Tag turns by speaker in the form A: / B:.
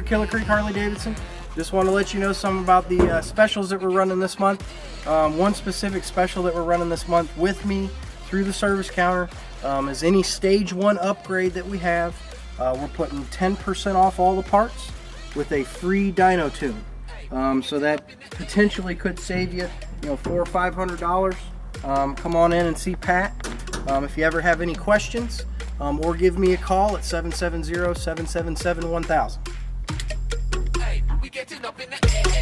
A: Killer Creek Harley-Davidson. Just want to let you know some about the specials that we're running this month. One specific special that we're running this month with me through the service counter is any stage 1 upgrade that we have. We're putting 10% off all the parts with a free dyno tune. So that potentially could save you, $400 or $500. Come on in and see Pat. If you ever have any questions, or give me a call at 770-777-1000.
B: Hey, we getting up in the air.